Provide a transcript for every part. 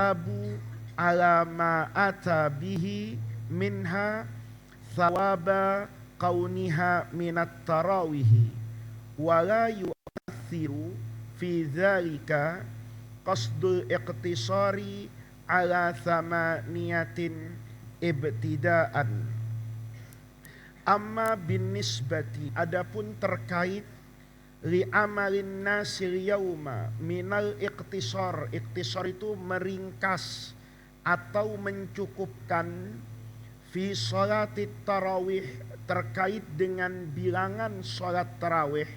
Abu ala ma ata bihi minha thawaba kauniha minat tarawihi wala yu'athiru fi dhalika qasdul iqtisari ala thamaniyatin ibtidaan. Amma bin nisbati, adapun terkait li amalin nasir yauma minal iqtisar. Iqtisar itu meringkas atau mencukupkan fi sholatit tarawih, terkait dengan bilangan sholat tarawih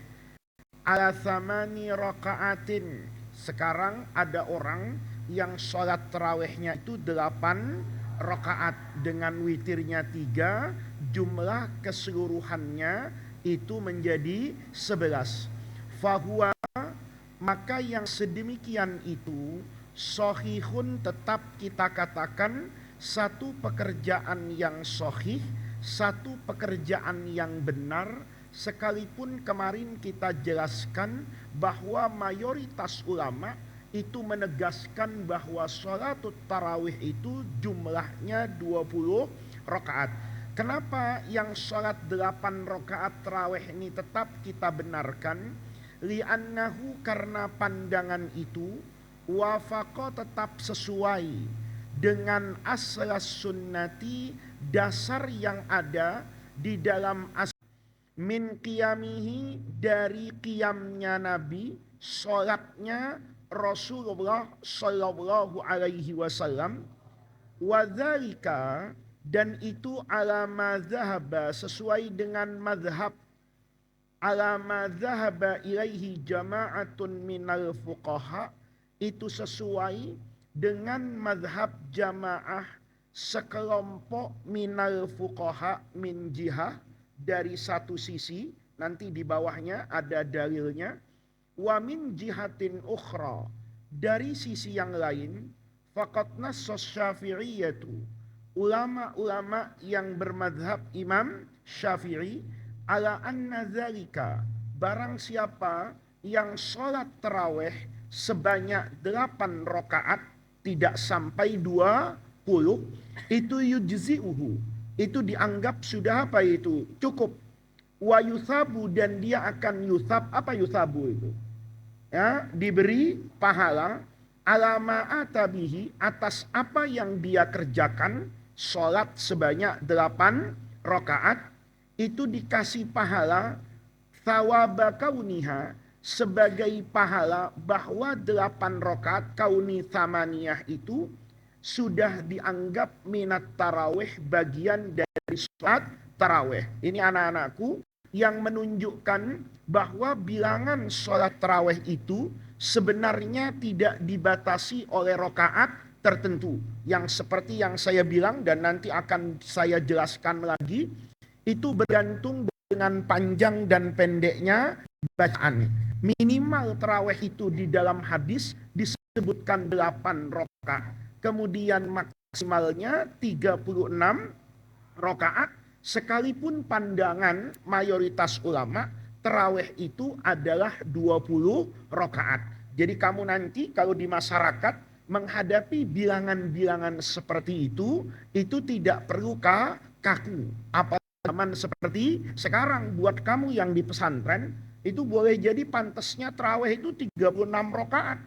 ala thamani rakaatin. Sekarang ada orang yang sholat tarawihnya itu 8 rakaat dengan witirnya 3, jumlah keseluruhannya itu menjadi 11. Fahuwa, maka yang sedemikian itu sahihun, tetap kita katakan satu pekerjaan yang sahih, satu pekerjaan yang benar, sekalipun kemarin kita jelaskan bahwa mayoritas ulama itu menegaskan bahwa sholatut tarawih itu jumlahnya 20 rakaat. Kenapa yang sholat 8 rakaat tarawih ini tetap kita benarkan? Li'annahu, karena pandangan itu wafaqa, tetap sesuai dengan aslas sunnati, dasar yang ada di dalam min qiyamihi, dari qiyamnya Nabi, sholatnya Rasulullah sallallahu alaihi wasallam, wadzalika, dan itu ala mazhaba, sesuai dengan madhab, ala mazhaba ilaihi jama'atun minal fuqaha, itu sesuai dengan madhab jamaah sekelompok minal fuqaha, min jihah, dari satu sisi, nanti di bawahnya ada dalilnya, wa min jihatin ukhra, dari sisi yang lain, faqad nassas syafi'iyatu, ulama-ulama yang bermadhab Imam Syafi'i, ala anna dzalika, barang siapa yang sholat tarawih sebanyak 8 rakaat, tidak sampai 20, itu yujzi'uhu, itu dianggap sudah apa itu? Cukup. Wa yuthabu, dan dia akan yuthab. Apa yuthabu itu? Ya, diberi pahala alama atabihi, atas apa yang dia kerjakan, sholat sebanyak 8 rakaat, itu dikasih pahala thawaba kauniha, sebagai pahala bahwa 8 rakaat kauni thamaniyah itu sudah dianggap minat tarawih, bagian dari sholat tarawih. Ini anak-anakku yang menunjukkan bahwa bilangan sholat tarawih itu sebenarnya tidak dibatasi oleh rakaat tertentu. Yang seperti yang saya bilang dan nanti akan saya jelaskan lagi, itu bergantung dengan panjang dan pendeknya bacaan. Minimal tarawih itu di dalam hadis disebutkan 8 rakaat. Kemudian maksimalnya 36 rakaat, sekalipun pandangan mayoritas ulama tarawih itu adalah 20 rakaat. Jadi kamu nanti kalau di masyarakat menghadapi bilangan-bilangan seperti itu tidak perlu kaku. Apalagi zaman seperti sekarang, buat kamu yang di pesantren itu boleh jadi pantasnya tarawih itu 36 rakaat.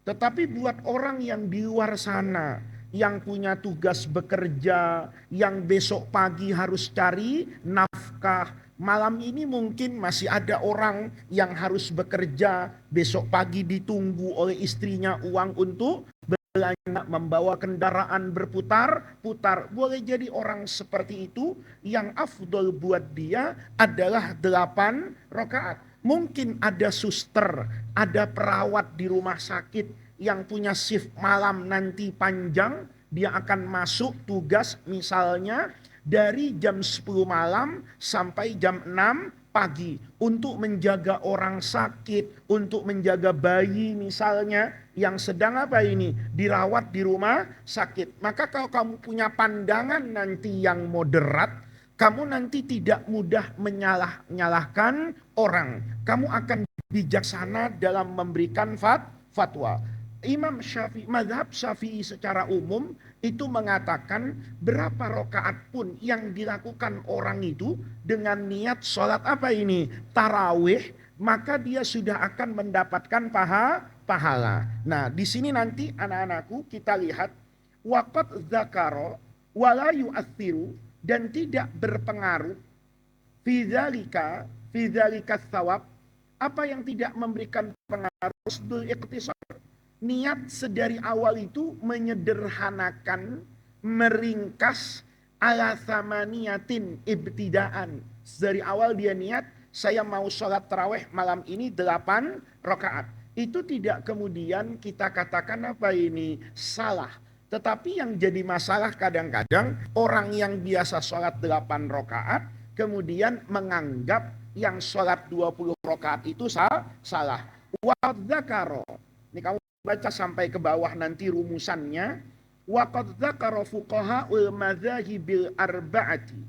Tetapi buat orang yang di luar sana, yang punya tugas bekerja, yang besok pagi harus cari nafkah, malam ini mungkin masih ada orang yang harus bekerja, besok pagi ditunggu oleh istrinya uang untuk belanja, membawa kendaraan berputar-putar. Boleh jadi orang seperti itu yang afdol buat dia adalah 8 rakaat. Mungkin ada suster, ada perawat di rumah sakit yang punya shift malam nanti panjang, dia akan masuk tugas misalnya dari jam 10 malam sampai jam 6 pagi untuk menjaga orang sakit, untuk menjaga bayi misalnya yang sedang apa ini dirawat di rumah sakit. Maka kalau kamu punya pandangan nanti yang moderat, kamu nanti tidak mudah menyalahkan orang. Kamu akan bijaksana dalam memberikan fatwa. Imam Syafi'i, mazhab Syafi'i secara umum itu mengatakan berapa rakaat pun yang dilakukan orang itu dengan niat sholat apa ini? Tarawih, maka dia sudah akan mendapatkan pahala. Nah, di sini nanti anak-anakku kita lihat waqad dzakara wala yu'athiru, dan tidak berpengaruh fidzalika tsawab, apa yang tidak memberikan pengaruh qasdul iqtisad. Niat sedari awal itu menyederhanakan, meringkas ala samaniyatin ibtidaan. Dari awal dia niat, saya mau sholat tarawih malam ini 8 rakaat. Itu tidak kemudian kita katakan apa ini? Salah. Tetapi yang jadi masalah kadang-kadang orang yang biasa sholat 8 rakaat kemudian menganggap yang sholat 20 rakaat itu salah. Wa dzakara. Ini kamu baca sampai ke bawah nanti rumusannya. Wa qad dzakara fuqaha'ul madzahibil arba'ati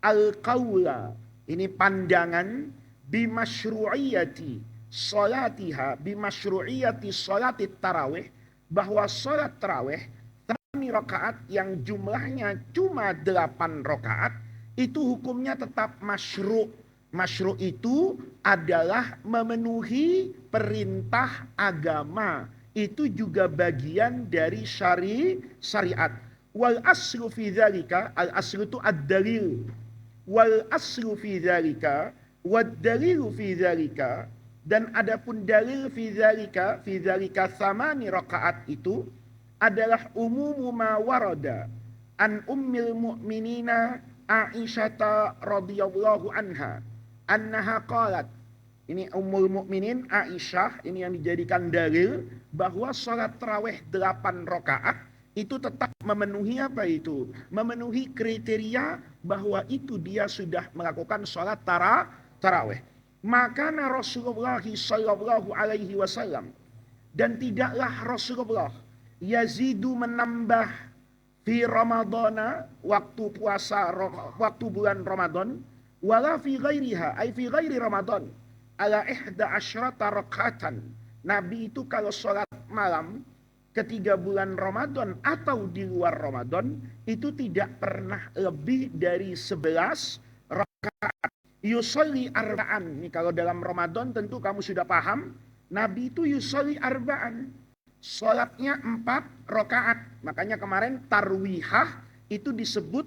al-qaula. Ini pandangan bimasyru'iyati salatiha, bimasyru'iyati salatit tarawih, bahwa salat tarawih tani rakaat yang jumlahnya cuma 8 rakaat itu hukumnya tetap masyru'. Masyru' itu adalah memenuhi perintah agama. Itu juga bagian dari syariat. Wal aslu fi dzalika, al aslu itu ad-dalil. Wal aslu fi dzalika wad dalilu fi dzalika, dan adapun dalil fi dzalika samani rakaat itu adalah umumu ma warada an ummil mu'minina Aisyah radhiyallahu anha annaha qalat. Ini Ummul Mukminin Aisyah, ini yang dijadikan dalil bahwa salat tarawih 8 rakaat itu tetap memenuhi apa itu? Memenuhi kriteria bahwa itu dia sudah melakukan salat tarawih. Maka Rasulullah sallallahu alaihi wasallam, dan tidaklah Rasulullah yazidu menambah fi Ramadana, waktu puasa, waktu bulan Ramadan, wala fi ghairiha, ay fi ghairi Ramadan, ala 11 rakatan. Nabi itu kalau sholat malam ketiga bulan Ramadan atau di luar Ramadan itu tidak pernah lebih dari 11 rakaat. Yusolli arba'an. Ini kalau dalam Ramadan tentu kamu sudah paham, Nabi itu yusolli arba'an, sholatnya 4 rakaat. Makanya kemarin tarwihah itu disebut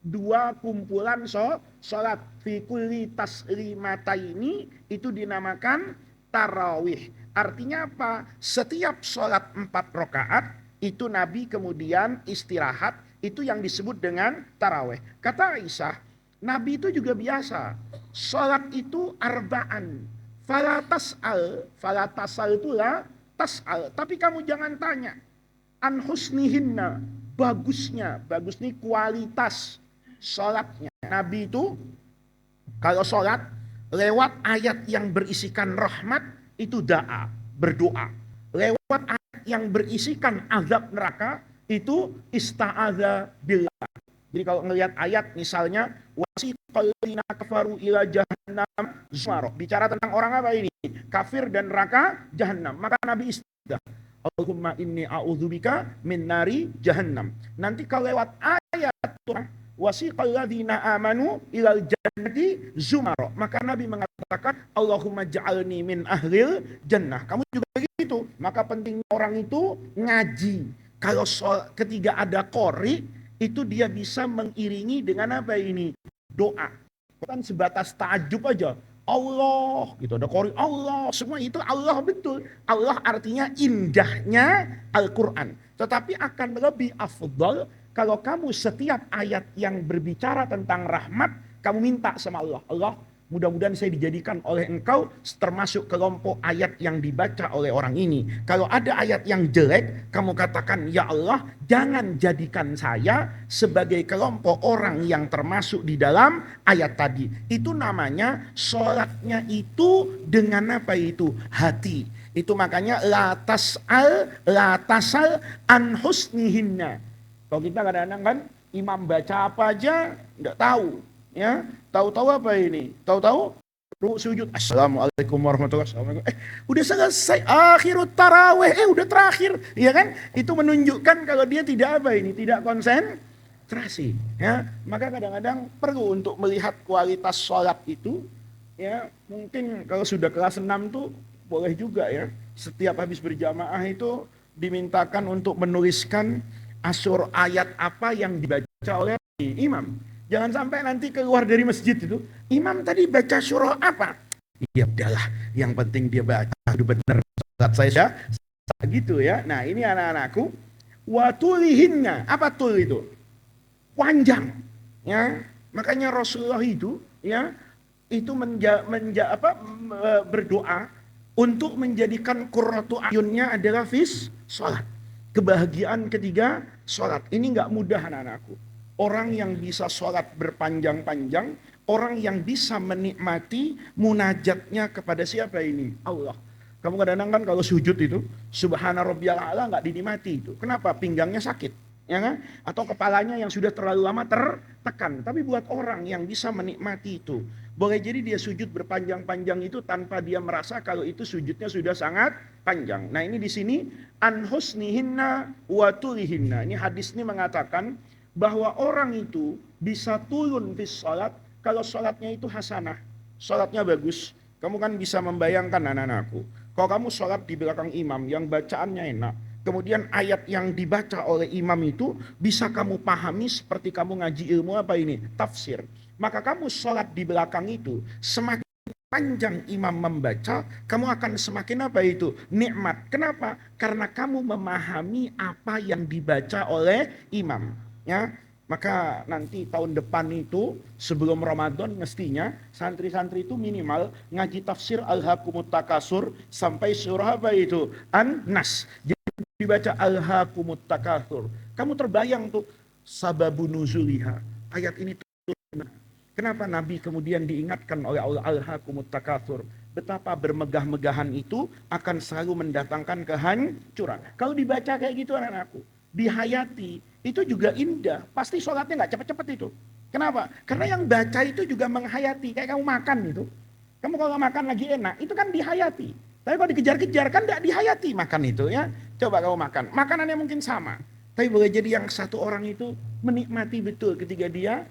2 kumpulan sholat. Fi kulli taslimataini itu dinamakan tarawih. Artinya apa? Setiap sholat 4 rakaat itu Nabi kemudian istirahat. Itu yang disebut dengan tarawih. Kata Aisyah, Nabi itu juga biasa sholat itu arba'an. Falatasal itulah tas'al. Tapi kamu jangan tanya an husnihinna, bagusnya, bagus nih kualitas sholatnya. Nabi itu kalau sholat lewat ayat yang berisikan rahmat itu da'a, berdoa. Lewat ayat yang berisikan azab neraka itu ista'adza billah. Jadi kalau ngelihat ayat misalnya wasiqal ladzina kafaru ila jahannam zumara, bicara tentang orang apa ini? Kafir dan neraka jahannam. Maka Nabi istighfar, Allahumma inni a'udzubika min nari jahannam. Nanti kalau lewat ayat wasiqal ladzina amanu ilal jannati zumara, maka Nabi mengatakan Allahumma ja'alni min ahlil jannah. Kamu juga begitu. Maka pentingnya orang itu ngaji. Kalau ketiga ada qori itu dia bisa mengiringi dengan apa ini? Doa. Bukan sebatas ta'ajub aja. Allah gitu, ada qori Allah, semua itu Allah betul. Allah artinya indahnya Al-Qur'an. Tetapi akan lebih afdal kalau kamu setiap ayat yang berbicara tentang rahmat kamu minta sama Allah. Allah, mudah-mudahan saya dijadikan oleh engkau termasuk kelompok ayat yang dibaca oleh orang ini. Kalau ada ayat yang jelek, kamu katakan, ya Allah, jangan jadikan saya sebagai kelompok orang yang termasuk di dalam ayat tadi. Itu namanya sholatnya itu dengan apa itu? Hati. Itu makanya la tasal an husnihinna. Kalau kita kadang-kadang kan imam baca apa aja nggak tahu. Ya, tahu-tahu apa ini? Tahu-tahu sujud, assalamualaikum warahmatullahi wabarakatuh. Udah selesai, akhirut taraweh, udah terakhir, ya kan? Itu menunjukkan kalau dia tidak tidak konsentrasi. Ya, maka kadang-kadang perlu untuk melihat kualitas sholat itu. Ya, mungkin kalau sudah kelas 6 tuh boleh juga ya. Setiap habis berjamaah itu dimintakan untuk menuliskan asur ayat apa yang dibaca oleh imam. Jangan sampai nanti keluar dari masjid itu, imam tadi baca surah apa? Ya udahlah, yang penting dia baca benar salat saya gitu ya. Nah, ini anak-anakku, watulihinna, apa tul itu? Panjang. Ya, makanya Rasulullah itu ya itu berdoa untuk menjadikan qurratu ayunnya adalah salat. Kebahagiaan ketiga salat. Ini enggak mudah anak-anakku. Orang yang bisa sholat berpanjang-panjang, orang yang bisa menikmati munajatnya kepada siapa ini? Allah. Kamu kadang-kadang kan kalau sujud itu, subhana rabbiyal a'la nggak dinikmati itu. Kenapa? Pinggangnya sakit, ya kan? Atau kepalanya yang sudah terlalu lama tertekan. Tapi buat orang yang bisa menikmati itu, boleh jadi dia sujud berpanjang-panjang itu tanpa dia merasa kalau itu sujudnya sudah sangat panjang. Nah, ini di sini an husnihinna wa tulihinna. Ini hadis ini mengatakan bahwa orang itu bisa turun di sholat kalau sholatnya itu hasanah, sholatnya bagus. Kamu kan bisa membayangkan anak-anakku, kalau kamu sholat di belakang imam yang bacaannya enak, kemudian ayat yang dibaca oleh imam itu bisa kamu pahami seperti kamu ngaji ilmu apa ini? Tafsir. Maka kamu sholat di belakang itu, semakin panjang imam membaca, kamu akan semakin apa itu? Nikmat. Kenapa? Karena kamu memahami apa yang dibaca oleh imam. Ya, maka nanti tahun depan itu sebelum Ramadan mestinya santri-santri itu minimal ngaji tafsir Alhaakumut Takasur sampai surah apa itu? An-Nas. Jadi dibaca Alhaakumut Takasur. Kamu terbayang tuh sababun nuzuliha. Ayat ini turun. Kenapa Nabi kemudian diingatkan oleh Allah Alhaakumut Takasur? Betapa bermegah-megahan itu akan selalu mendatangkan kehancuran. Kalau dibaca kayak gitu anak-anakku, dihayati, itu juga indah. Pasti sholatnya nggak cepet-cepet itu. Kenapa? Karena yang baca itu juga menghayati. Kayak kamu makan itu. Kamu kalau makan lagi enak, itu kan dihayati. Tapi kalau dikejar-kejar kan nggak dihayati makan itu ya. Coba kamu makan. Makanannya mungkin sama. Tapi boleh jadi yang satu orang itu menikmati betul ketika dia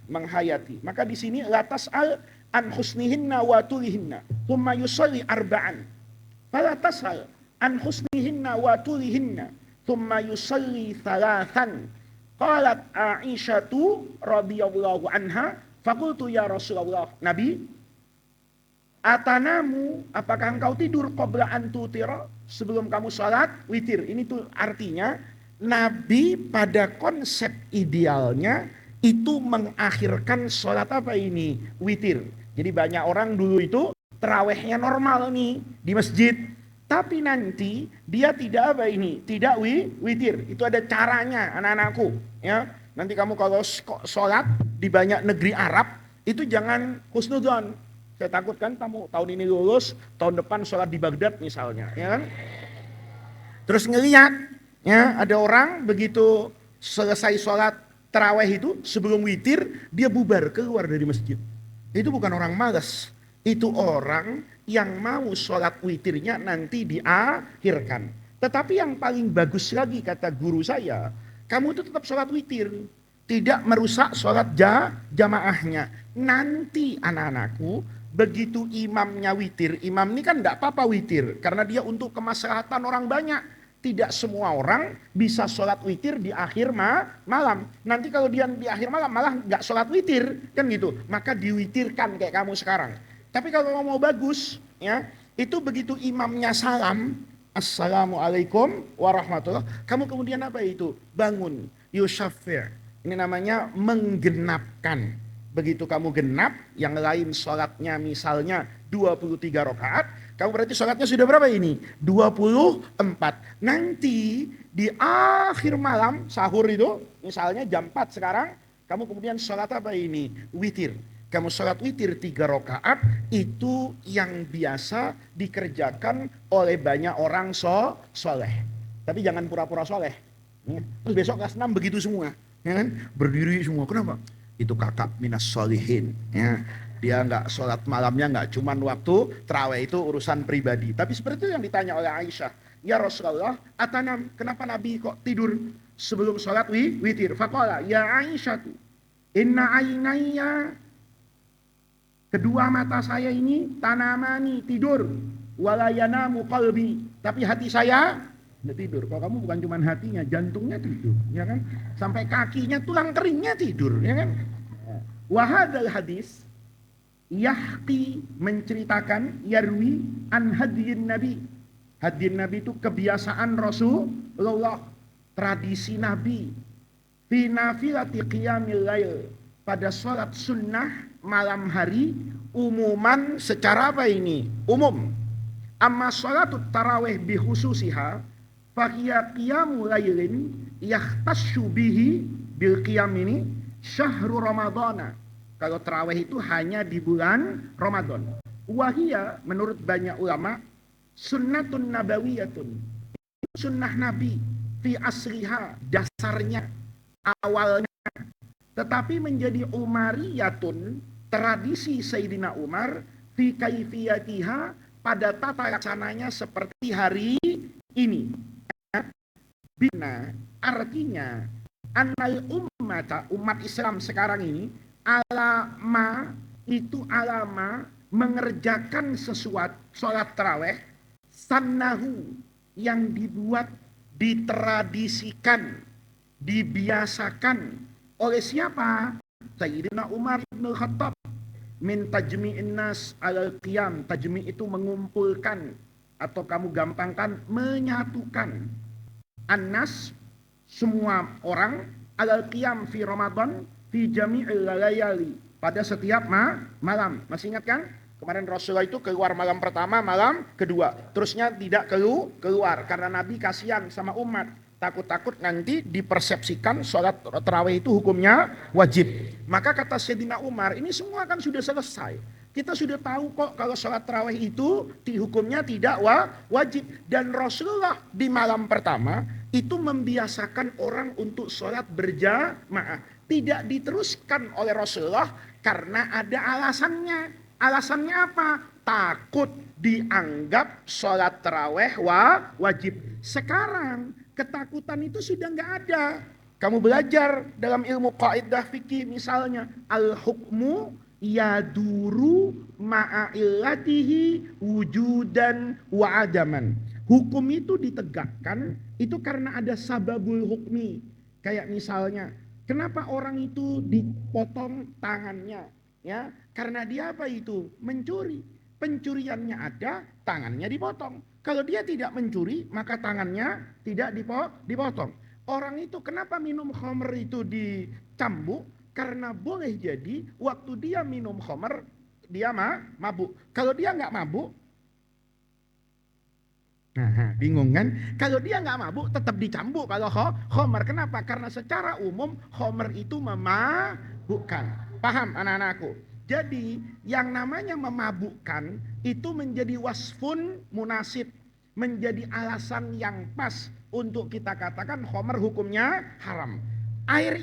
menghayati. Maka di sini latas an husnihinna wa tulihinna. Thumma yusalli arba'an. Fala tasal an husnihinna wa tulihinna. Thumma yusalli thalathan. Qalat Aisyatu radhiyallahu anha, faqultu ya Rasulullah, Nabi, atanamu, apakah engkau tidur qabla an tutira, sebelum kamu salat witir. Ini tuh artinya Nabi pada konsep idealnya itu mengakhirkan salat apa ini? Witir. Jadi banyak orang dulu itu terawihnya normal nih di masjid. Tapi nanti dia tidak apa ini? Tidak witir. Itu ada caranya anak-anakku. Ya. Nanti kamu kalau sholat di banyak negeri Arab, itu jangan husnudzon. Saya takut kan kamu tahun ini lulus, tahun depan sholat di Baghdad misalnya. Ya kan? Terus ngelihat, ya, ada orang begitu selesai sholat tarawih itu, sebelum witir, dia bubar keluar dari masjid. Itu bukan orang malas. Itu orang yang mau sholat witirnya nanti diakhirkan. Tetapi yang paling bagus lagi kata guru saya, kamu itu tetap sholat witir. Tidak merusak sholat jamaahnya. Nanti anak-anakku, begitu imamnya witir, imam ini kan tidak apa-apa witir. Karena dia untuk kemaslahatan orang banyak. Tidak semua orang bisa sholat witir di akhir malam. Nanti kalau dia di akhir malam malah nggak sholat witir, kan gitu. Maka diwitirkan kayak kamu sekarang. Tapi kalau mau bagus, ya, itu begitu imamnya salam, assalamualaikum warahmatullah, kamu kemudian apa itu? Bangun, yushafir. Ini namanya menggenapkan. Begitu kamu genap, yang lain sholatnya misalnya 23 rakaat, kamu berarti sholatnya sudah berapa ini? 24. Nanti di akhir malam, sahur itu, misalnya jam 4 sekarang, kamu kemudian sholat apa ini? Witir. Kamu sholat witir 3 rakaat, itu yang biasa dikerjakan oleh banyak orang soleh. Tapi jangan pura-pura soleh. Terus besok kelas 6 begitu semua. Ya kan? Berdiri semua. Kenapa? Itu kakak minas solihin. Ya. Dia nggak sholat malamnya nggak cuman waktu terawih, itu urusan pribadi. Tapi seperti itu yang ditanya oleh Aisyah. Ya Rasulullah, atanam, kenapa Nabi kok tidur sebelum sholat witir? Faqala, ya Aisyah, inna ainaya, kedua mata saya ini tanamani, tidur. Walayanamu qalbi, tapi hati saya nggak tidur. Kalau kamu bukan cuma hatinya, jantungnya tidur, ya kan? Sampai kakinya, tulang keringnya tidur, ya kan? Wahadal hadis yahki, menceritakan, yarwi an hadiyin nabi. Hadiyin nabi itu kebiasaan Rasulullah, tradisi nabi. Fi nafilati qiyamil lail, pada sholat sunnah malam hari, umuman secara apa ini? Umum. Amma sholatut tarawih bihususiha, fahiya qiyamu lailin yahtasyu bihi bil qiyam ini syahrul ramadhana. Kalau tarawih itu hanya di bulan Ramadan. Wahia, menurut banyak ulama, sunnatun nabawiyatun, sunnah nabi, fi asriha, dasarnya, awalnya. Tetapi menjadi umariyatun, tradisi Sayyidina Umar, fi kaifiyatiha, pada tata laksananya seperti hari ini. Bina, artinya anal ummata, umat Islam sekarang ini, alama, itu alama mengerjakan sesuatu, sholat taraweh, sannahu, yang dibuat, ditradisikan, dibiasakan oleh siapa? Sayyidina Umar bin Khattab, min tajmi'in nas alal qiyam. Tajmi' itu mengumpulkan, atau kamu gampangkan, menyatukan. An-nas, semua orang, alal qiyam fi Ramadan, fi jami'il layali, pada setiap malam. Masih ingat kan? Kemarin Rasulullah itu keluar malam pertama, malam kedua. Terusnya tidak keluar karena Nabi kasihan sama umat. Takut-takut nanti dipersepsikan sholat tarawih itu hukumnya wajib. Maka kata Sayyidina Umar, ini semua kan sudah selesai. Kita sudah tahu kok kalau sholat tarawih itu hukumnya tidak wajib. Dan Rasulullah di malam pertama itu membiasakan orang untuk sholat berjamaah. Tidak diteruskan oleh Rasulullah karena ada alasannya. Alasannya apa? Takut dianggap sholat tarawih wajib. Sekarang ketakutan itu sudah nggak ada. Kamu belajar dalam ilmu kaidah fikih misalnya, al-hukmu yaduru ma'illatihi wujudan wa adaman. Hukum itu ditegakkan itu karena ada sababul hukmi. Kayak misalnya, kenapa orang itu dipotong tangannya? Ya, karena dia apa itu? Mencuri. Pencuriannya ada, tangannya dipotong. Kalau dia tidak mencuri, maka tangannya tidak dipotong. Orang itu kenapa minum khamr itu dicambuk? Karena boleh jadi waktu dia minum khamr, dia mabuk. Kalau dia nggak mabuk, nah, bingung kan? Kalau dia nggak mabuk, tetap dicambuk kalau khamr. Kenapa? Karena secara umum khamr itu memabukkan. Paham anak-anakku? Jadi yang namanya memabukkan itu menjadi wasfun munasib, menjadi alasan yang pas untuk kita katakan khamr hukumnya haram. Air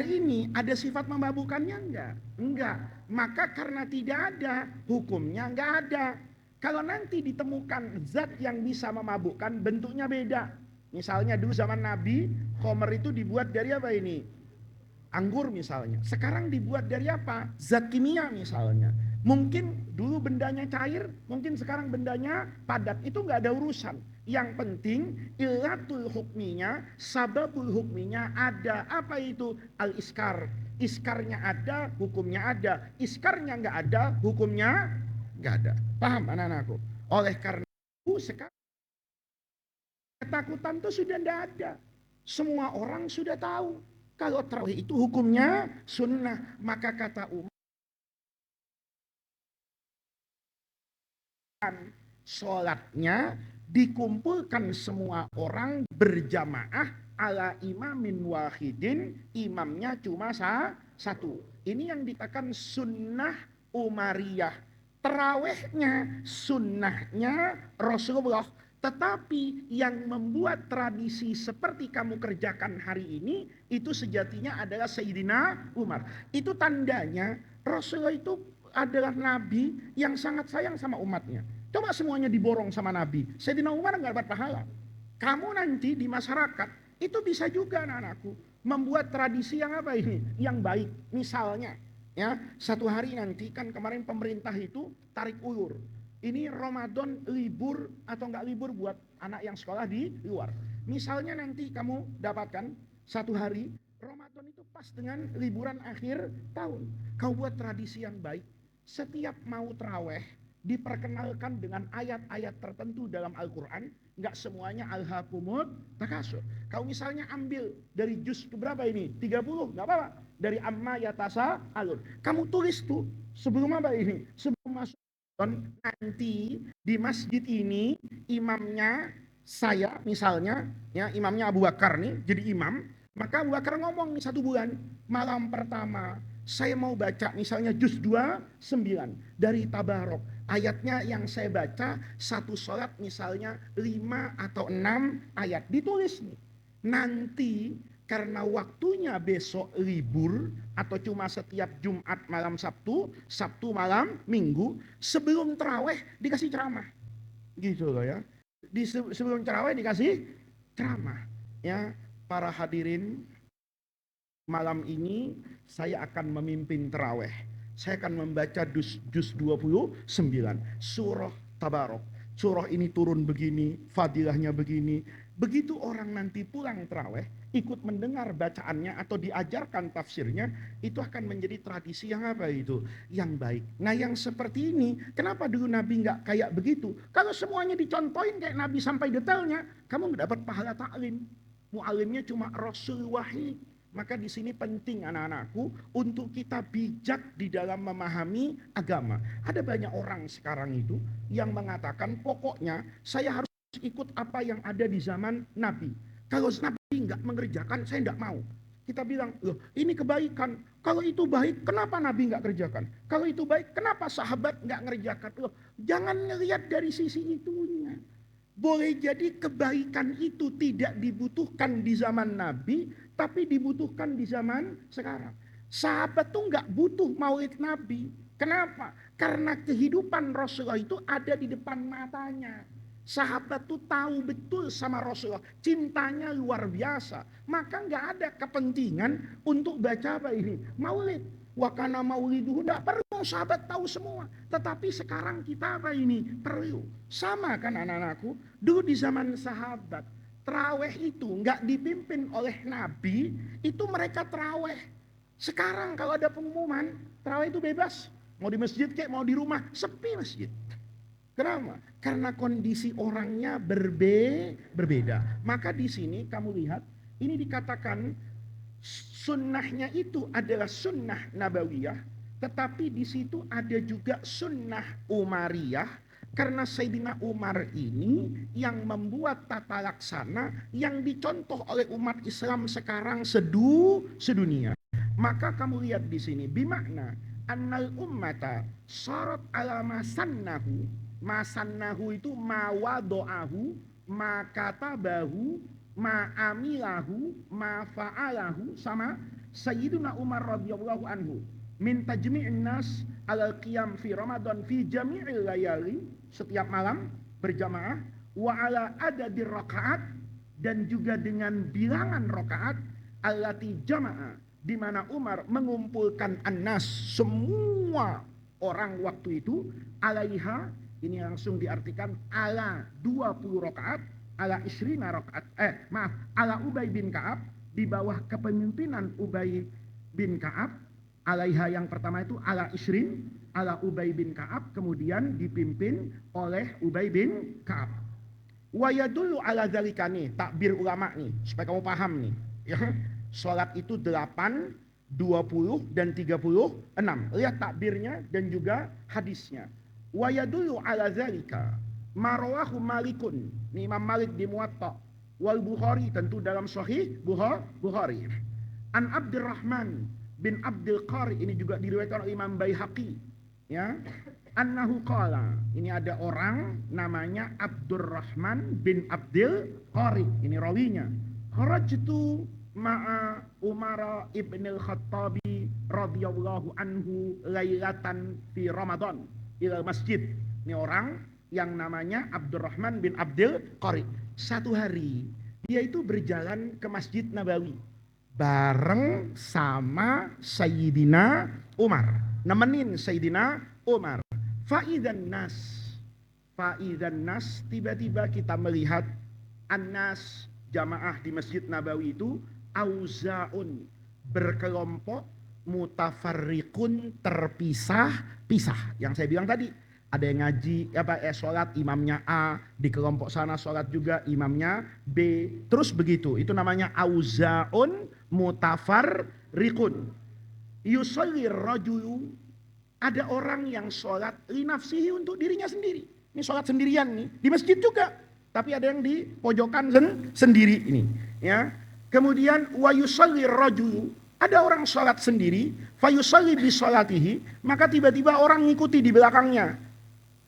ini ada sifat memabukkannya enggak? Enggak. Maka karena tidak ada, hukumnya enggak ada. Kalau nanti ditemukan zat yang bisa memabukkan, bentuknya beda. Misalnya dulu zaman Nabi, khamr itu dibuat dari apa ini? Anggur misalnya. Sekarang dibuat dari apa? Zat kimia misalnya. Mungkin dulu bendanya cair, mungkin sekarang bendanya padat. Itu nggak ada urusan. Yang penting ilatul hukminya, sababul hukminya ada. Apa itu? Al-iskar. Iskarnya ada, hukumnya ada. Iskarnya nggak ada, hukumnya nggak ada. Paham anak-anakku? Oleh karena itu sekarang ketakutan itu sudah tidak ada. Semua orang sudah tahu. Kalau tarawih itu hukumnya sunnah, maka kata Umar, sholatnya dikumpulkan semua orang berjamaah ala imamin wahidin, imamnya cuma satu. Ini yang dikatakan sunnah Umariyah. Tarawihnya sunnahnya Rasulullah, Tetapi yang membuat tradisi seperti kamu kerjakan hari ini, itu sejatinya adalah Sayyidina Umar. Itu tandanya Rasulullah itu adalah Nabi yang sangat sayang sama umatnya. Coba semuanya diborong sama Nabi. Sayyidina Umar nggak dapat pahala. Kamu nanti di masyarakat, itu bisa juga anak-anakku, membuat tradisi yang apa ini? Yang baik. Misalnya, ya satu hari nanti kan kemarin pemerintah itu tarik ulur. Ini Ramadan libur atau enggak libur buat anak yang sekolah di luar. Misalnya nanti kamu dapatkan satu hari Ramadan itu pas dengan liburan akhir tahun. Kau buat tradisi yang baik. Setiap mau terawih diperkenalkan dengan ayat-ayat tertentu dalam Al-Quran. Enggak semuanya alhaqumut takasur. Kau misalnya ambil dari juz berapa ini? 30, enggak apa-apa. Dari amma yatasa alun. Kamu tulis tuh sebelum apa ini? Sebelum masuk nanti di masjid ini imamnya saya misalnya, ya imamnya Abu Bakar nih jadi imam, maka Abu Bakar ngomong nih 1 bulan, malam pertama saya mau baca misalnya juz 29 dari Tabarok, ayatnya yang saya baca satu sholat misalnya 5 atau 6 ayat, ditulis nih. Nanti karena waktunya besok libur atau cuma setiap Jumat malam Sabtu, Sabtu malam Minggu, sebelum terawih dikasih ceramah. Gitu loh ya. Sebelum terawih dikasih ceramah. Ya, para hadirin, malam ini saya akan memimpin terawih. Saya akan membaca juz 29 surah Tabarok. Surah ini turun begini, fadilahnya begini. Begitu orang nanti pulang terawih, ikut mendengar bacaannya atau diajarkan tafsirnya, itu akan menjadi tradisi yang apa itu? Yang baik. Nah yang seperti ini, kenapa dulu Nabi nggak kayak begitu? Kalau semuanya dicontohin kayak Nabi sampai detailnya, kamu nggak dapat pahala taklim. Mu'alimnya cuma Rasul wahid. Maka di sini penting anak-anakku untuk kita bijak di dalam memahami agama. Ada banyak orang sekarang itu yang mengatakan pokoknya saya harus ikut apa yang ada di zaman Nabi. Kalau Nabi nggak mengerjakan, saya nggak mau. Kita bilang, loh ini kebaikan. Kalau itu baik, kenapa Nabi nggak kerjakan? Kalau itu baik, kenapa sahabat nggak ngerjakan? Loh, jangan ngelihat dari sisi itunya. Boleh jadi kebaikan itu tidak dibutuhkan di zaman Nabi, tapi dibutuhkan di zaman sekarang. Sahabat tuh nggak butuh maulid Nabi. Kenapa? Karena kehidupan Rasulullah itu ada di depan matanya. Sahabat tuh tahu betul sama Rasulullah, cintanya luar biasa. Maka nggak ada kepentingan untuk baca apa ini maulid. Wakana mauliduhu, tidak perlu, sahabat tahu semua. Tetapi sekarang kita apa ini perlu. Sama kan anak-anakku, dulu di zaman sahabat terawih itu nggak dipimpin oleh Nabi, itu mereka terawih. Sekarang kalau ada pengumuman terawih itu bebas, mau di masjid kayak mau di rumah, sepi masjid. Kenapa? Karena kondisi orangnya berbeda. Maka di sini kamu lihat, ini dikatakan sunnahnya itu adalah sunnah nabawiyah, tetapi di situ ada juga sunnah umariyah, karena Sayyidina Umar ini yang membuat tata laksana yang dicontoh oleh umat Islam sekarang sedunia. Maka kamu lihat di sini, bimakna annal ummata syarat ala masannahu itu mawado'ahu, makatabahu, ma'amilahu, ma'fa'alahu, sama Sayyiduna Umar radhiyallahu anhu min tajmi'in nas alal qiyam fi Ramadan fi jami'il layali, setiap malam berjamaah, wa ala adadir rakaat, dan juga dengan bilangan rakaat, allati jama'a, di mana Umar mengumpulkan annas, semua orang waktu itu, alaiha, ini langsung diartikan ala 20 rakaat, ala isrina rakaat, ala Ubay bin Ka'ab, di bawah kepemimpinan Ubay bin Ka'ab. Alaiha yang pertama itu ala isrin, ala Ubay bin Ka'ab, kemudian dipimpin oleh Ubay bin Ka'ab. Wa yadullu ala dzalika nih, takbir ulama nih, supaya kamu paham nih, ya. Salat itu 8, 20 dan 36. Lihat takbirnya dan juga hadisnya. Wa yadullu ala dzalika marwahu Malikun, ini Imam Malik di Muwatta, wal Bukhari tentu dalam Sahih Bukhari. An Abdurrahman bin Abdul Qari, ini juga diriwayatkan oleh Imam Baihaqi, ya. Annahu qala, ini ada orang namanya Abdurrahman bin Abdil Qari, ini rawinya. Kharajtu ma'a Umar ibn al-Khattabi radhiyallahu anhu lailatan fi Ramadan ila masjid. Ini orang yang namanya Abdurrahman bin Abdil Qari. Satu hari dia itu berjalan ke Masjid Nabawi bareng sama Sayyidina Umar, nemenin Sayyidina Umar. Faidan nas, tiba-tiba kita melihat annas, jamaah di Masjid Nabawi itu auzaun, berkelompok, mutafarriqun, terpisah-pisah. Yang saya bilang tadi, ada yang ngaji sholat imamnya A, di kelompok sana sholat juga imamnya B, terus begitu. Itu namanya auzaun mutafarriqun. Yusalli rajulu, ada orang yang sholat linafsihi, untuk dirinya sendiri. Ini sholat sendirian nih, di masjid juga, tapi ada yang di pojokan sendiri ini. Ya. Kemudian wa yusalli rajulu, ada orang sholat sendiri, fa yusalli bi sholatihi, maka tiba-tiba orang ngikuti di belakangnya.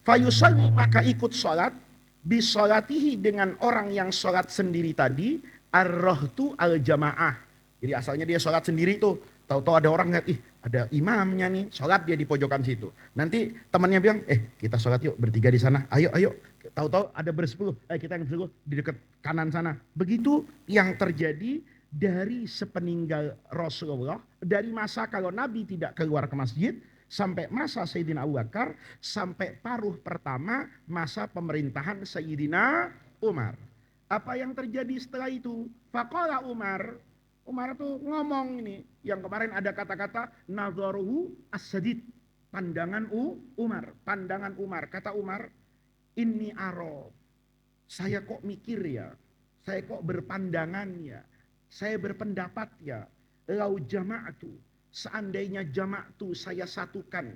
Fa yusalli, maka ikut sholat, bi sholatihi, dengan orang yang sholat sendiri tadi, ar-rahtu al-jamaah. Jadi asalnya dia sholat sendiri tuh, tahu-tahu ada orang lihat, ada imamnya nih, sholat dia di pojokan situ. Nanti temannya bilang, kita sholat yuk bertiga di sana, ayo. Tahu-tahu ada bersepuluh, kita yang bersepuluh di dekat kanan sana. Begitu yang terjadi dari sepeninggal Rasulullah, dari masa kalau Nabi tidak keluar ke masjid, sampai masa Sayyidina Abu Bakar, sampai paruh pertama masa pemerintahan Sayyidina Umar. Apa yang terjadi setelah itu? Faqala Umar tuh ngomong ini, yang kemarin ada kata-kata nadharuhu as-sadid, pandangan Umar. Kata Umar, inni aro, saya kok mikir ya, saya kok berpandangan ya, saya berpendapat ya, lau jama'atu, seandainya jama'atu, saya satukan,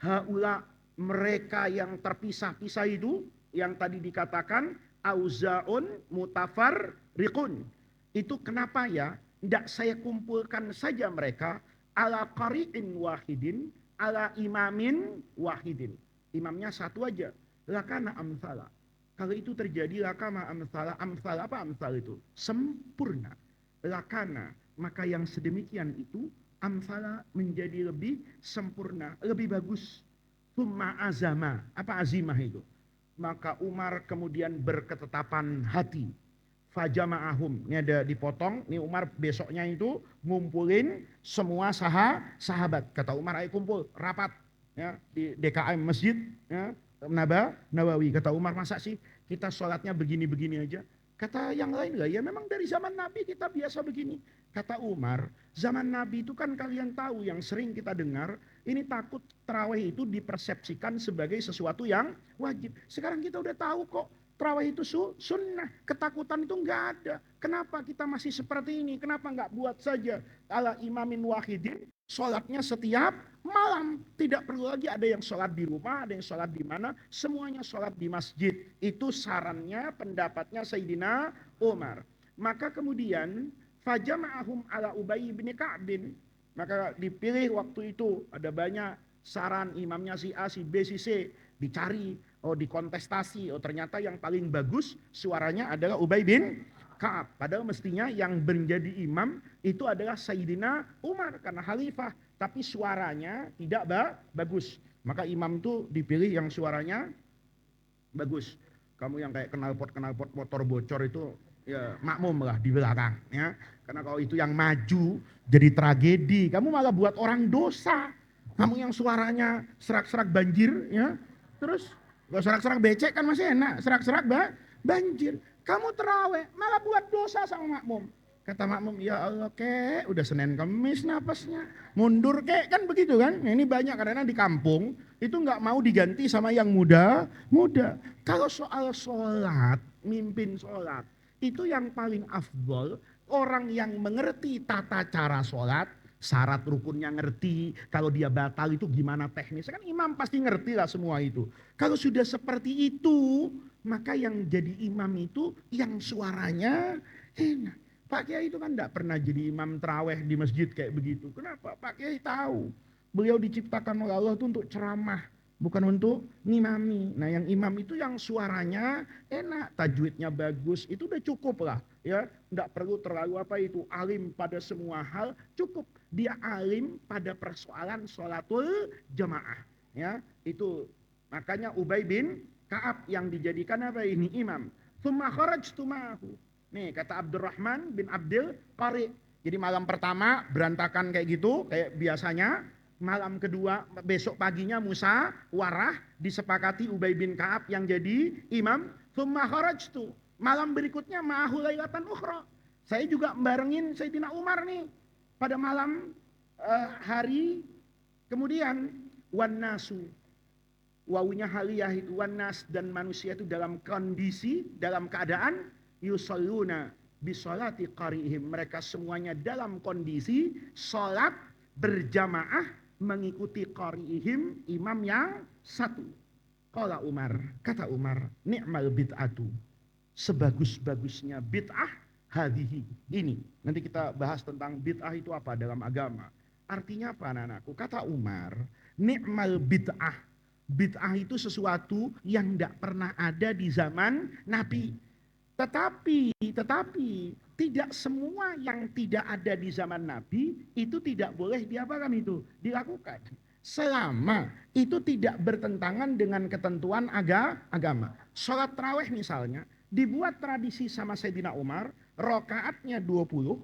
haula, mereka yang terpisah-pisah itu, yang tadi dikatakan auzaun mutafarriqun, itu kenapa ya? Tidak saya kumpulkan saja mereka ala qari'in wahidin, ala imamin wahidin. Imamnya satu aja. Lakana amthala. Kalau itu terjadi lakana amthala. Amthal apa amthal itu? Sempurna. Lakana. Maka yang sedemikian itu amthala menjadi lebih sempurna, lebih bagus. Thumma azama. Apa azimah itu? Maka Umar kemudian berketetapan hati. Fajama'ahum, ini ada dipotong, ini Umar besoknya itu ngumpulin semua sahabat. Kata Umar, ayo kumpul, rapat ya, di DKM Masjid ya, Nabawi. Kata Umar, masa sih kita sholatnya begini-begini aja? Kata yang lain, lah ya memang dari zaman Nabi kita biasa begini. Kata Umar, zaman Nabi itu kan kalian tahu, yang sering kita dengar, ini takut tarawih itu dipersepsikan sebagai sesuatu yang wajib. Sekarang kita udah tahu kok, tarawih itu sunnah, ketakutan itu enggak ada. Kenapa kita masih seperti ini? Kenapa enggak buat saja ala imamin wahidin, sholatnya setiap malam. Tidak perlu lagi ada yang sholat di rumah, ada yang sholat di mana, semuanya sholat di masjid. Itu sarannya, pendapatnya Sayyidina Umar. Maka kemudian fajama'ahum ala Ubay bin Ka'bin, maka dipilih waktu itu, ada banyak saran, imamnya si A, si B, si C, dicari, dikontestasi, ternyata yang paling bagus suaranya adalah Ubay bin Ka'ab. Padahal mestinya yang menjadi imam itu adalah Sayyidina Umar karena khalifah, tapi suaranya tidak bagus. Maka imam itu dipilih yang suaranya bagus. Kamu yang kayak knalpot motor bocor itu ya makmum lah di belakang ya. Karena kalau itu yang maju jadi tragedi, kamu malah buat orang dosa. Kamu yang suaranya serak-serak banjir ya. Terus kalau serak-serak becek kan masih enak, serak-serak banjir. Kamu terawih malah buat dosa sama makmum. Kata makmum, ya Allah kek, udah Senin Kemis napasnya. Mundur kek, kan begitu kan. Nah, ini banyak karena di kampung itu nggak mau diganti sama yang muda. Kalau soal sholat, mimpin sholat, itu yang paling afdol orang yang mengerti tata cara sholat. Syarat rukunnya ngerti, kalau dia batal itu gimana teknisnya, kan imam pasti ngerti lah semua itu. Kalau sudah seperti itu, maka yang jadi imam itu yang suaranya enak. Pak Kiai itu kan tidak pernah jadi imam tarawih di masjid kayak begitu. Kenapa? Pak Kiai tahu, beliau diciptakan oleh Allah itu untuk ceramah, bukan untuk ngimami. Nah, yang imam itu yang suaranya enak, tajwidnya bagus, itu udah cukup lah, ya. Enggak perlu terlalu apa itu alim pada semua hal, cukup dia alim pada persoalan sholatul jamaah, ya. Itu makanya Ubay bin Ka'ab yang dijadikan apa ini imam. Tsumma kharajtu ma'ahu. Nih kata Abdurrahman bin Abdul Qari. Jadi malam pertama berantakan kayak gitu, kayak biasanya. Malam kedua, besok paginya Musa warah, disepakati Ubay bin Ka'ab yang jadi imam. Tsumma kharajtu. Malam berikutnya ma'ahu lailatan ukhra. Saya juga barengin Sayyidina Umar nih pada malam hari kemudian wan nasu, wawunya haliyah itu wanas, dan manusia itu dalam kondisi, dalam keadaan yusalluna bisolati qari'ihim, mereka semuanya dalam kondisi sholat berjamaah mengikuti qari'ihim, imam yang satu. Qala Umar, kata Umar, ni'mal bid'atu, sebagus-bagusnya bid'ah hadhihi, ini. Nanti kita bahas tentang bid'ah itu apa dalam agama. Artinya apa anak-anakku? Kata Umar, ni'mal bid'ah, bid'ah itu sesuatu yang tidak pernah ada di zaman Nabi. Tetapi tidak semua yang tidak ada di zaman Nabi itu tidak boleh diapakan itu dilakukan. Selama itu tidak bertentangan dengan ketentuan agama. Sholat tarawih misalnya dibuat tradisi sama Sayyidina Umar, rakaatnya 20,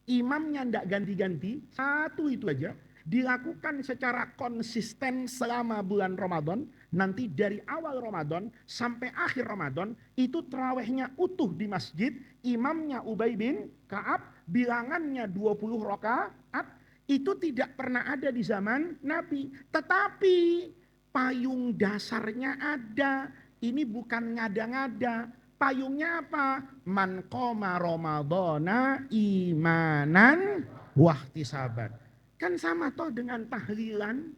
imamnya tidak ganti-ganti, satu itu aja, dilakukan secara konsisten selama bulan Ramadan. Nanti dari awal Ramadan sampai akhir Ramadan itu tarawihnya utuh di masjid, imamnya Ubay bin Ka'ab, bilangannya 20 rakaat. Itu tidak pernah ada di zaman Nabi. Tetapi payung dasarnya ada. Ini bukan ngada-ngada. Payungnya apa? Man qoma Ramadhana imanan wahtisaban. Kan sama toh dengan tahlilan.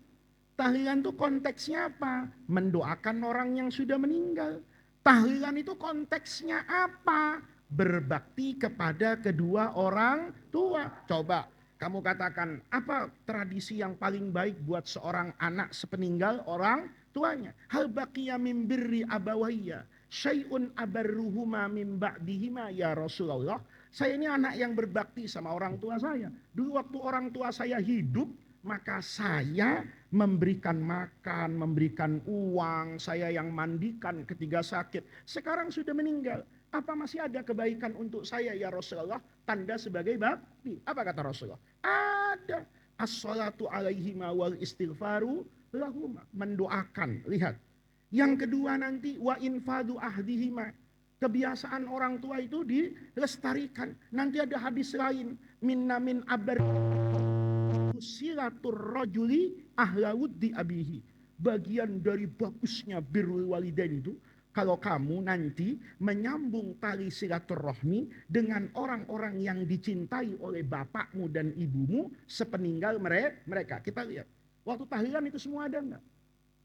Tahlilan itu konteksnya apa? Mendoakan orang yang sudah meninggal. Tahlilan itu konteksnya apa? Berbakti kepada kedua orang tua. Coba kamu katakan, apa tradisi yang paling baik buat seorang anak sepeninggal orang tuanya? Hal baqiya min birri abawayya syai'un abarruhuma min ba'dihima ya Rasulullah. Saya ini anak yang berbakti sama orang tua saya. Dulu waktu orang tua saya hidup, maka saya memberikan makan, memberikan uang, saya yang mandikan ketika sakit. Sekarang sudah meninggal. Apa masih ada kebaikan untuk saya ya Rasulullah? Tanda sebagai bakti. Apa kata Rasulullah? Ada. As-salatu alaihima wal istighfaru lahuma. Mendoakan. Lihat. Yang kedua nanti wa infadu ahdihima. Kebiasaan orang tua itu dilestarikan. Nanti ada hadis lain. Minna min abar silatur rajuli ahlawuddi abihi. Bagian dari bagusnya birrul walidain itu, kalau kamu nanti menyambung tali silaturahmi dengan orang-orang yang dicintai oleh bapakmu dan ibumu sepeninggal mereka. Kita lihat. Waktu tahlilan itu semua ada enggak?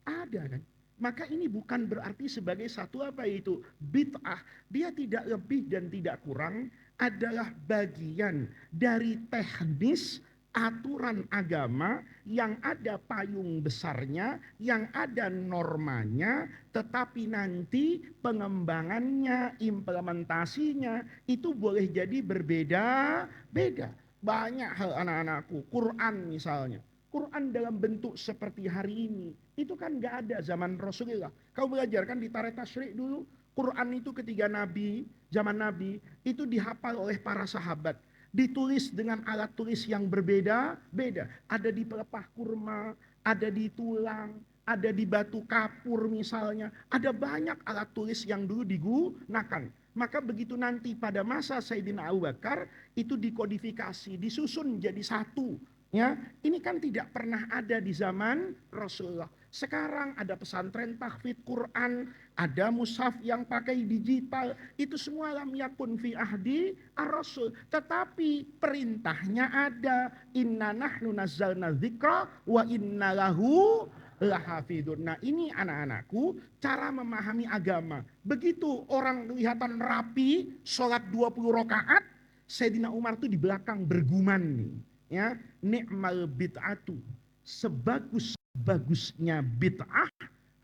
Ada kan? Maka ini bukan berarti sebagai satu apa itu bid'ah. Dia tidak lebih dan tidak kurang, adalah bagian dari teknis aturan agama yang ada payung besarnya, yang ada normanya, tetapi nanti pengembangannya, implementasinya itu boleh jadi berbeda-beda. Banyak hal anak-anakku, Quran misalnya. Quran dalam bentuk seperti hari ini, itu kan gak ada zaman Rasulullah. Kau belajar kan di Tarikh Tasyrik dulu, Quran itu ketika Nabi, zaman Nabi, itu dihafal oleh para sahabat. Ditulis dengan alat tulis yang berbeda-beda. Ada di pelepah kurma, ada di tulang, ada di batu kapur misalnya. Ada banyak alat tulis yang dulu digunakan. Maka begitu nanti pada masa Sayyidina Abu Bakar, itu dikodifikasi, disusun jadi satu. Ya, ini kan tidak pernah ada di zaman Rasulullah. Sekarang ada pesantren tahfidz Quran, ada mushaf yang pakai digital, itu semua lam yakun fi ahdi ar-rasul. Tetapi perintahnya ada, inna nahnu nazzalna dzikra wa inna lahu lahafidun. Nah ini anak-anakku cara memahami agama. Begitu orang kelihatan rapi, sholat 20 rakaat, Sayyidina Umar tuh di belakang bergumam nih. Ya, ni'mal bid'atu, sebagus-bagusnya bid'ah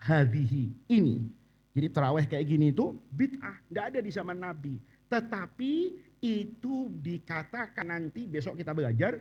hadhihi, ini. Jadi taraweh kayak gini itu bid'ah, nggak ada di zaman Nabi. Tetapi itu dikatakan nanti besok kita belajar,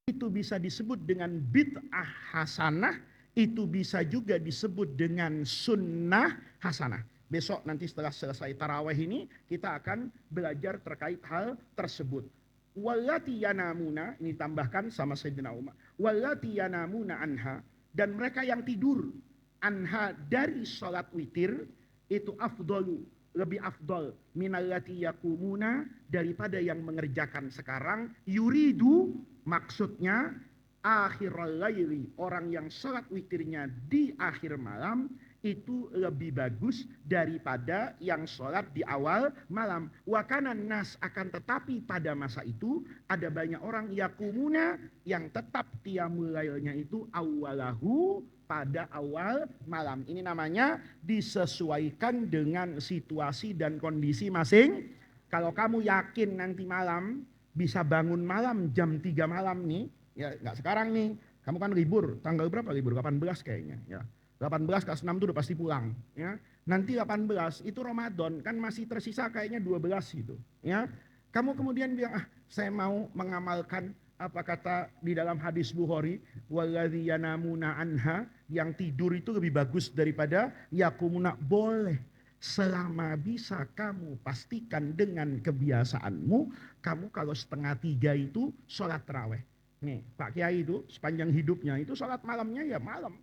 itu bisa disebut dengan bid'ah hasanah, itu bisa juga disebut dengan sunnah hasanah. Besok nanti setelah selesai taraweh ini kita akan belajar terkait hal tersebut. Wallati yanamuna, ini tambahkan sama Sayyidina Umar. Wallati yanamuna anha, dan mereka yang tidur anha dari salat witir itu afdalu, lebih afdal minallati yakumuna, daripada yang mengerjakan sekarang. Yuridu, maksudnya akhiral laili, orang yang salat witirnya di akhir malam itu lebih bagus daripada yang sholat di awal malam. Wa kana nas, akan tetapi pada masa itu ada banyak orang yakumuna yang tetap qiyamul lailnya itu awalahu, pada awal malam. Ini namanya disesuaikan dengan situasi dan kondisi masing. Kalau kamu yakin nanti malam bisa bangun malam jam 3 malam nih, ya nggak sekarang nih. Kamu kan libur, tanggal berapa libur? 18 kayaknya, ya. 18 kelas 6 itu udah pasti pulang, ya. Nanti 18 itu Ramadan, kan masih tersisa kayaknya 12 gitu, ya. Kamu kemudian bilang, saya mau mengamalkan apa kata di dalam hadis Bukhari, walladzi yanamuna anha, yang tidur itu lebih bagus daripada yakumuna. Boleh, selama bisa kamu pastikan dengan kebiasaanmu, kamu kalau 2:30 itu sholat taraweh. Nih Pak Kiai itu sepanjang hidupnya itu sholat malamnya ya malam.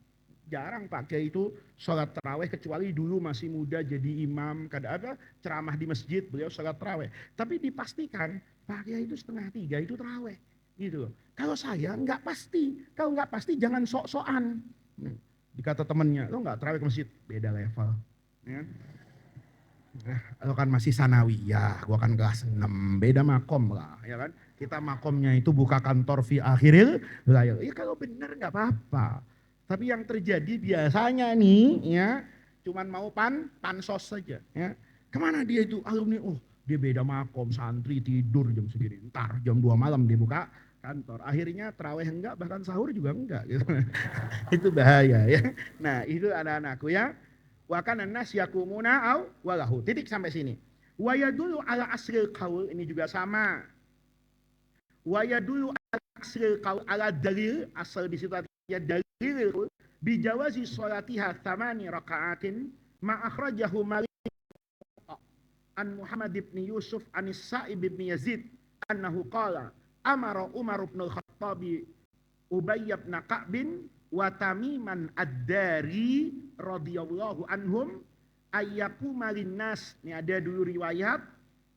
Jarang Pak Kiai itu sholat taraweh, kecuali dulu masih muda jadi imam, kadang-kadang ceramah di masjid beliau sholat taraweh. Tapi dipastikan Pak Kiai itu 2:30 itu taraweh, gitu loh. Kalau saya nggak pasti, kalau nggak pasti jangan sok-sokan. Dikata temennya, lo nggak taraweh ke masjid, beda level. Ya. Lo kan masih sanawi, ya gua kan kelas 6, beda makom lah, ya kan. Kita makomnya itu buka kantor fi akhiril layl. Ya kalau benar nggak apa-apa. Tapi yang terjadi biasanya nih, ya, cuman mau pansos saja. Ya. Kemana dia itu alumni? Oh, dia beda makom, santri tidur jam segini. Ntar jam 2 malam dia buka kantor. Akhirnya taraweh enggak, bahkan sahur juga enggak. Gitu. Itu bahaya ya. Nah itu anak-anakku ya. Wa kana nas yakumuna au walahu. Titik sampai sini. Wa yadullu ala asril qaul, ini juga sama. Wa yadullu ala asril qaul, ala dalil, asal di situ artinya dalil bijawazi sholatiha 8 rakaatin ma akhrajahu Malik an Muhammad ibn Yusuf an Sa'ib ibn Yazid annahu qala amara Umar ibn al-Khattab Ubay ibn Ka'bin wa Tamiman ad-Dari radhiyallahu anhum ayyakuma linnas. Ini ada dulu riwayat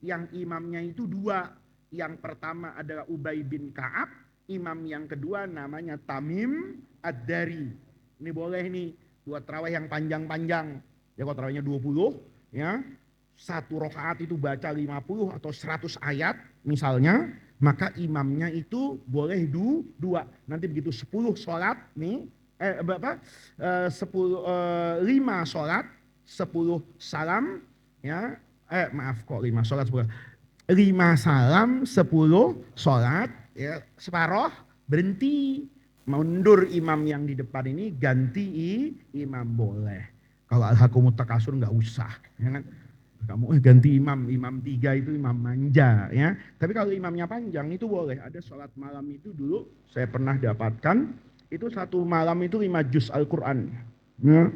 yang imamnya itu dua. Yang pertama adalah Ubay bin Ka'ab, imam yang kedua namanya Tamim ad-Dari. Ini boleh nih buat tarawih yang panjang-panjang. Ya kalau tarawihnya 20, ya. Satu rakaat itu baca 50 atau 100 ayat misalnya, maka imamnya itu boleh dua. Nanti begitu 10 sholat nih, 5 sholat, 10 salam, ya, maaf kok 5 sholat, 5 salam, 10 sholat, ya, separoh berhenti, mundur imam yang di depan ini, ganti imam boleh. Kalau al-hakumut takasur nggak usah, ya kan? Kamu ganti imam, imam 3 itu imam manja, ya. Tapi kalau imamnya panjang itu boleh. Ada sholat malam itu dulu saya pernah dapatkan, itu satu malam itu 5 juz Al-Quran, ya.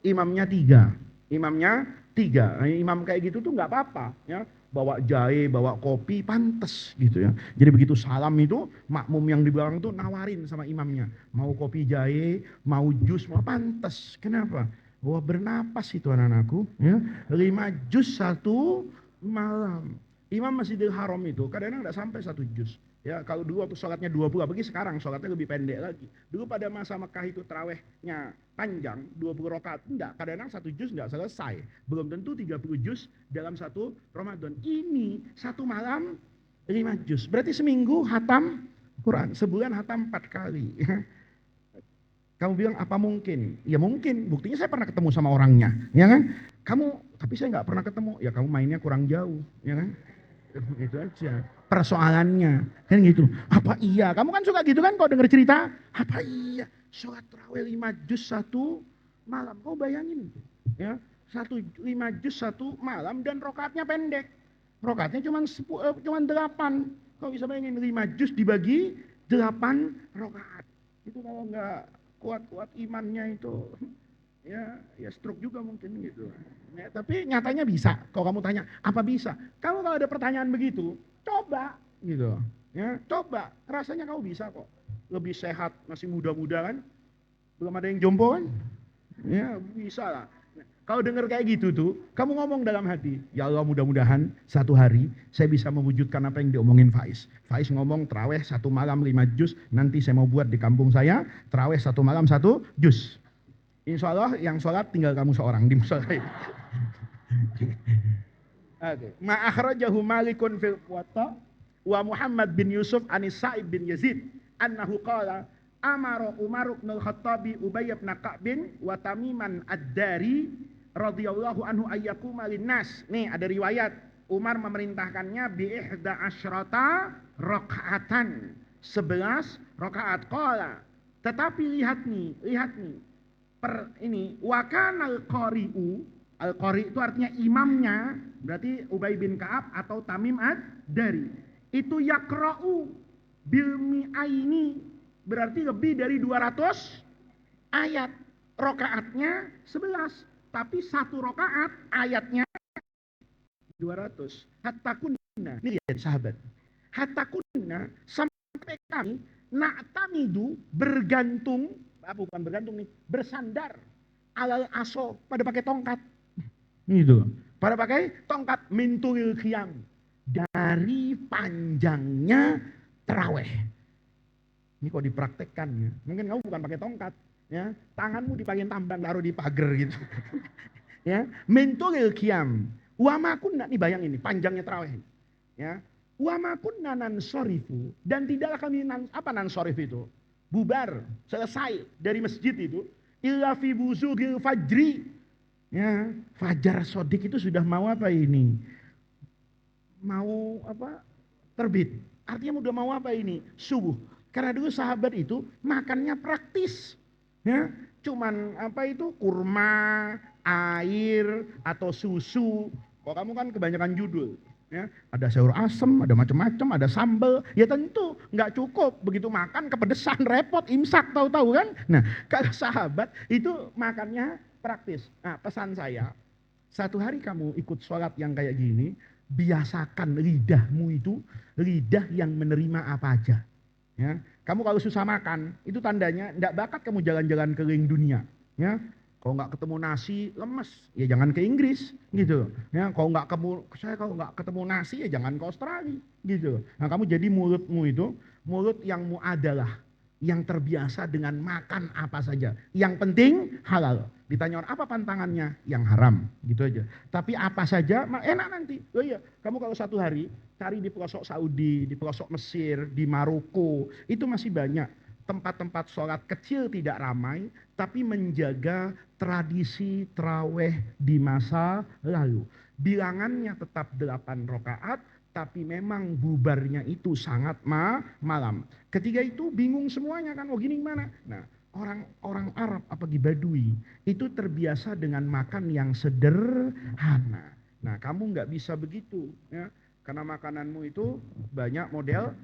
Imamnya 3, imamnya 3. Nah, imam kayak gitu tuh nggak apa-apa, ya. Bawa jahe, bawa kopi, pantes gitu ya. Jadi begitu salam itu makmum yang di belakang tuh nawarin sama imamnya, mau kopi jahe, mau jus, mau, pantes. Kenapa? Wah, bernapas itu anak-anakku, ya. 5 juz satu malam. Imam Masjidil Haram itu kadang-kadang nggak sampai 1 juz. Ya, kalau dulu waktu sholatnya 20, apalagi sekarang sholatnya lebih pendek lagi. Dulu pada masa Mekah itu tarawehnya panjang, 20 rakaat, enggak. Kadang-kadang 1 juz enggak selesai. Belum tentu 30 juz dalam satu Ramadan. Ini satu malam 5 juz. Berarti seminggu hatam Quran, sebulan hatam 4 kali. Kamu bilang apa mungkin? Ya mungkin, buktinya saya pernah ketemu sama orangnya, ya kan? Tapi saya nggak pernah ketemu, ya kamu mainnya kurang jauh, ya kan? Itu aja persoalannya, kan gitu. Apa iya? Kamu kan suka gitu kan kalau denger cerita? Apa iya? Sholat tarawih 5 juz satu malam. Kau bayangin, ya, 5 juz 1 malam dan rokaatnya pendek. Rokaatnya cuma 8. Kau bisa bayangin 5 juz dibagi 8 rokaat. Itu kalau nggak kuat-kuat imannya itu, ya stroke juga mungkin gitu. Ya, tapi nyatanya bisa. Kalau kamu tanya, apa bisa? Kamu kalau ada pertanyaan begitu, coba gitu. Ya, coba. Rasanya kamu bisa kok. Lebih sehat, masih muda-muda kan? Belum ada yang jompo kan? Ya, bisa lah. Kalau dengar kayak gitu tuh, kamu ngomong dalam hati, ya Allah mudah-mudahan satu hari saya bisa mewujudkan apa yang diomongin Faiz. Faiz ngomong terawih 1 malam 5 juz, nanti saya mau buat di kampung saya, terawih 1 malam 1 juz. Insya Allah yang sholat tinggal kamu seorang di musola. Okay. Ma akhrajahu Malikun fil Muwatta wa Muhammad bin Yusuf anis Sa'ib bin Yazid annahu qala amara Umar bin Al-Khattabi Ubay bin Ka'bin wa Tamiman ad-Dari radhiyallahu anhu ayyakuma linnas. Nih ada riwayat Umar memerintahkannya bi ihda asyrata rakaatan, 11 rakaat. Qala, tetapi lihat nih ini wa kana al-qari'u, al-qari' itu artinya imamnya, berarti Ubay bin Ka'ab atau Tamim ad-Dari. Itu yaqra'u bil mi'aini, berarti lebih dari 200 ayat. Rakaatnya 11, tapi 1 rakaat ayatnya 200. Hatta kunna, ini ya sahabat. Hatta kunna, sampai kami na'tamidu, bergantung, bukan bergantung nih, bersandar alal aso, pada pakai tongkat. Gitu. Pada pakai tongkat mintul qiyam, dari panjangnya terawih. Ini kok dipraktekkan ya. Mungkin kamu bukan pakai tongkat, ya, tanganmu dipakai tambang, taruh di pagar gitu. Ya, mintul qiyam. Wa ma kunna, nih bayangin ini panjangnya tarawih. Ya. Wa ma kunna nansorifu, dan tidaklah kami nansorif itu, bubar, selesai dari masjid itu, illa fi buzugil fajri. Ya, fajar sodik itu sudah mau apa ini? Mau apa? Terbit. Artinya udah mau apa ini? Subuh. Karena dulu sahabat itu makannya praktis. Ya, cuman apa itu? Kurma, air atau susu. Kalau kamu kan kebanyakan judul. Ya, ada sayur asem, ada macam-macam, ada sambal. Ya tentu nggak cukup, begitu makan kepedesan, repot, imsak, tahu-tahu kan. Nah, kalau sahabat itu makannya praktis. Nah, pesan saya, satu hari kamu ikut sholat yang kayak gini, biasakan lidahmu itu lidah yang menerima apa aja. Ya, kamu kalau susah makan, itu tandanya nggak bakat kamu jalan-jalan keliling dunia. Ya, kalau nggak ketemu nasi lemes, ya jangan ke Inggris, gitu. Ya, kalau nggak ketemu nasi, ya jangan ke Australia, gitu. Nah, kamu jadi mulutmu itu mulut yang adalah yang terbiasa dengan makan apa saja. Yang penting halal. Ditanya orang apa pantangannya, yang haram, gitu aja. Tapi apa saja enak nanti. Oh iya, kamu kalau satu hari cari di pelosok Saudi, di pelosok Mesir, di Maroko, itu masih banyak tempat-tempat sholat kecil tidak ramai, tapi menjaga tradisi tarawih di masa lalu. Bilangannya tetap 8 rakaat, tapi memang bubarnya itu sangat malam. Ketika itu bingung semuanya kan, oh gini gimana? Nah, orang Arab apalagi Badui itu terbiasa dengan makan yang sederhana. Nah, kamu nggak bisa begitu, ya, karena makananmu itu banyak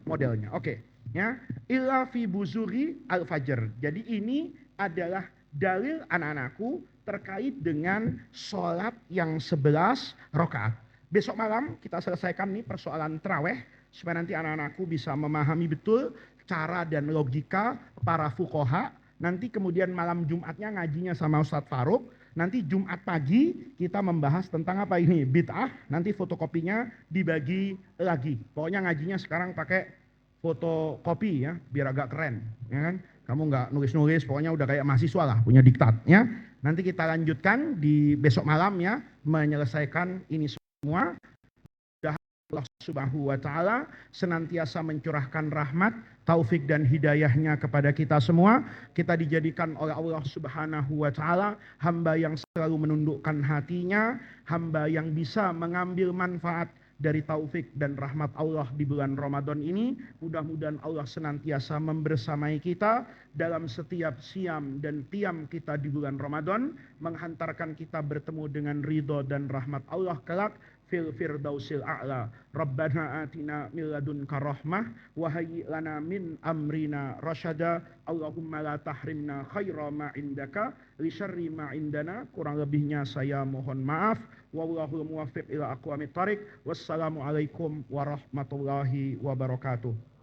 modelnya. Oke. Ya, illa fi buzuri al-fajr. Jadi ini adalah dalil anak-anakku terkait dengan sholat yang 11 rakaat. Besok malam kita selesaikan nih persoalan tarawih supaya nanti anak-anakku bisa memahami betul cara dan logika para fuqaha. Nanti kemudian malam Jumatnya ngajinya sama Ustadz Faruk. Nanti Jumat pagi kita membahas tentang apa ini? Bid'ah. Nanti fotokopinya dibagi lagi. Pokoknya ngajinya sekarang pakai fotokopi ya, biar agak keren, ya kan? Kamu nggak nulis-nulis, pokoknya udah kayak mahasiswa lah, punya diktat, ya. Nanti kita lanjutkan di besok malam ya, menyelesaikan ini semua. Allah Subhanahu wa taala senantiasa mencurahkan rahmat, taufik dan hidayahnya kepada kita semua. Kita dijadikan oleh Allah Subhanahu wa taala hamba yang selalu menundukkan hatinya, hamba yang bisa mengambil manfaat dari taufik dan rahmat Allah di bulan Ramadan ini. Mudah-mudahan Allah senantiasa membersamai kita dalam setiap siam dan qiyam kita di bulan Ramadan, menghantarkan kita bertemu dengan ridho dan rahmat Allah kelak fil firdausil a'la. Rabbana atina min ladunka rahmah wa hayyi lana min amrina rasyada. Allahumma la tahrimna khaira ma indaka li syarri ma indana. Kurang lebihnya saya mohon maaf. Wallahul muwaffiq ila aqwamit thariq. Wassalamu alaikum warahmatullahi wabarakatuh.